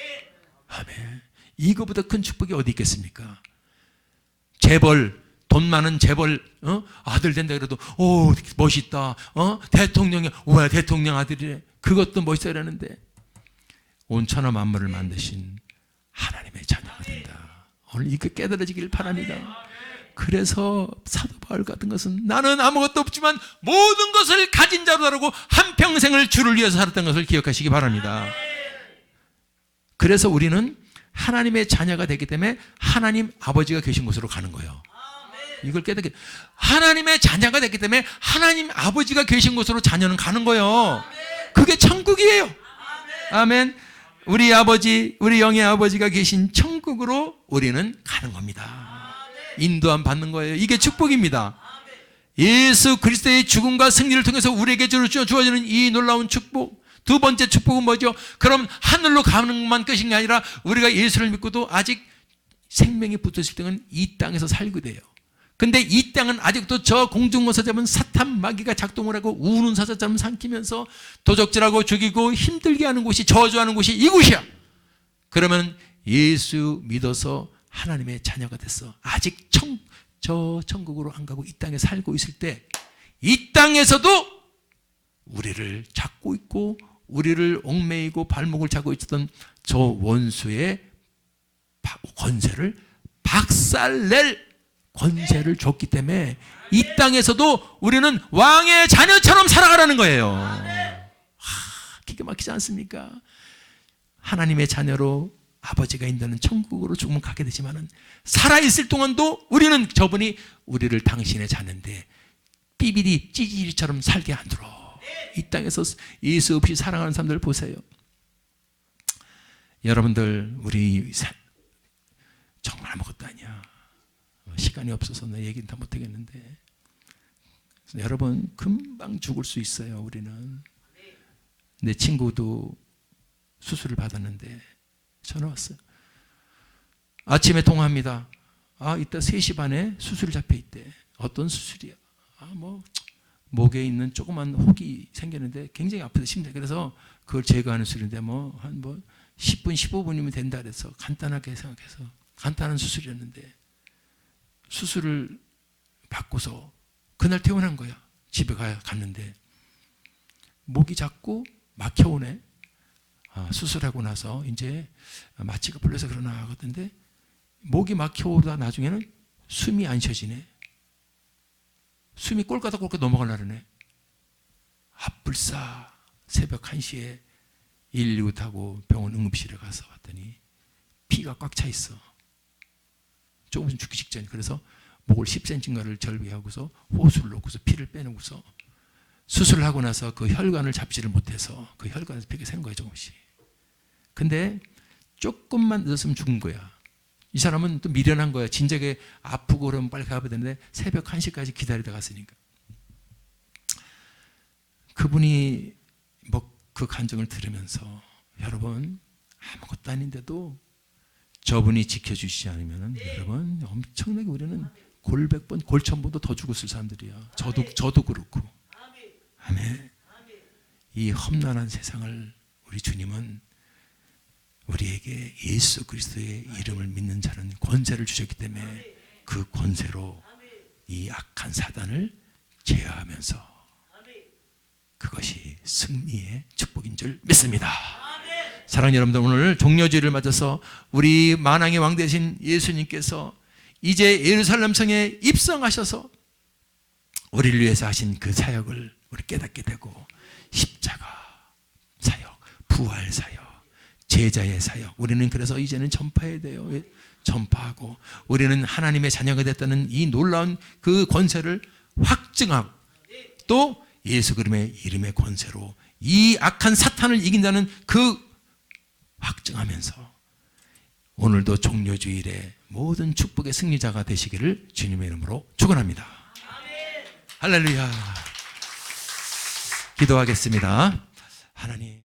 아멘. 이거보다 큰 축복이 어디 있겠습니까? 재벌, 돈 많은 재벌 아들 된다 그래도 오 멋있다. 대통령이 왜 대통령 아들이래. 그것도 멋있어라는데 온 천하 만물을 만드신 하나님의 자녀가 된다. 오늘 이거 깨달아지길 바랍니다. 그래서 사도 바울 같은 것은 나는 아무것도 없지만 모든 것을 가진 자로 다루고 한평생을 주를 위해서 살았던 것을 기억하시기 바랍니다. 그래서 우리는 하나님의 자녀가 되기 때문에 하나님 아버지가 계신 곳으로 가는 거예요. 이걸 깨닫게, 하나님의 자녀가 됐기 때문에 하나님 아버지가 계신 곳으로 자녀는 가는 거예요. 그게 천국이에요. 아멘. 우리 아버지, 우리 영의 아버지가 계신 천국으로 우리는 가는 겁니다. 인도함 받는 거예요. 이게 축복입니다. 예수 그리스도의 죽음과 승리를 통해서 우리에게 주어지는 이 놀라운 축복. 두 번째 축복은 뭐죠? 그럼 하늘로 가는 것만 끝인 게 아니라 우리가 예수를 믿고도 아직 생명이 붙었을 때는 이 땅에서 살게 돼요. 근데 이 땅은 아직도 저 공중원사 잡은 사탄 마귀가 작동을 하고 우는 사자처럼 삼키면서 도적질하고 죽이고 힘들게 하는 곳이, 저주하는 곳이 이곳이야. 그러면 예수 믿어서 하나님의 자녀가 됐어. 아직 저 천국으로 안 가고 이 땅에 살고 있을 때 이 땅에서도 우리를 잡고 있고 우리를 얽매이고 발목을 잡고 있었던 저 원수의 권세를 박살낼 권세를 줬기 때문에 이 땅에서도 우리는 왕의 자녀처럼 살아가라는 거예요. 기가 막히지 않습니까? 하나님의 자녀로 아버지가 인도하는 천국으로 조금 가게 되지만은 살아있을 동안도 우리는 저분이 우리를 당신의 자녀인데 삐비리 찌질이처럼 살게 안 들어. 이 땅에서 예수 없이 살아가는 사람들 보세요. 여러분들 우리 정말 아무것도 아니야. 시간이 없어서 내 얘기는 다 못하겠는데 여러분 금방 죽을 수 있어요. 우리는. 내 친구도 수술을 받았는데 전화 왔어요. 아침에 통화합니다. 이따 3시 반에 수술 잡혀 있대. 어떤 수술이야? 목에 있는 조그만 혹이 생겼는데 굉장히 아프다 힘들어. 그래서 그걸 제거하는 수술인데 한 10분 15분이면 된다 그래서 간단하게 생각해서 간단한 수술이었는데 수술을 받고서 그날 퇴원한 거야. 집에 갔는데 목이 자꾸 막혀오네. 수술하고 나서 이제 마취가 풀려서 그러나 하거든데 목이 막혀오다 나중에는 숨이 안 쉬어지네. 숨이 꼴까닥꼴까 넘어가려네. 불사 새벽 1시에 119 타고 병원 응급실에 가서 봤더니 피가 꽉 차 있어. 조금 죽기 직전. 그래서 목을 10cm인가를 절개하고서 호수를 놓고서 피를 빼놓고서 수술을 하고 나서 그 혈관을 잡지를 못해서 그 혈관에서 피가 새는 거예요. 조금씩. 근데 조금만 늦었으면 죽은 거야. 이 사람은 또 미련한 거야. 진작에 아프고 그러면 빨리 가야 되는데 새벽 1시까지 기다리다 갔으니까. 그분이 그 간증을 들으면서 여러분 아무것도 아닌데도 저분이 지켜주시지 않으면 여러분 엄청나게 우리는 골백번 골천번도 더 죽었을 사람들이야. 저도 그렇고. 아멘. 이 험난한 세상을 우리 주님은 우리에게 예수 그리스도의 이름을 믿는 자는 권세를 주셨기 때문에 그 권세로 이 악한 사단을 제어하면서 그것이 승리의 축복인 줄 믿습니다. 사랑하는 여러분들, 오늘 종려주일을 맞아서 우리 만왕의 왕 되신 예수님께서 이제 예루살렘 성에 입성하셔서 우리를 위해서 하신 그 사역을 우리 깨닫게 되고 십자가 사역, 부활 사역, 제자의 사역, 우리는 그래서 이제는 전파해야 돼요. 전파하고 우리는 하나님의 자녀가 됐다는 이 놀라운 그 권세를 확증하고 또 예수 그리스도의 이름의 권세로 이 악한 사탄을 이긴다는 그 확증하면서 오늘도 종려주일에 모든 축복의 승리자가 되시기를 주님의 이름으로 축원합니다. 할렐루야. 기도하겠습니다. 하나님.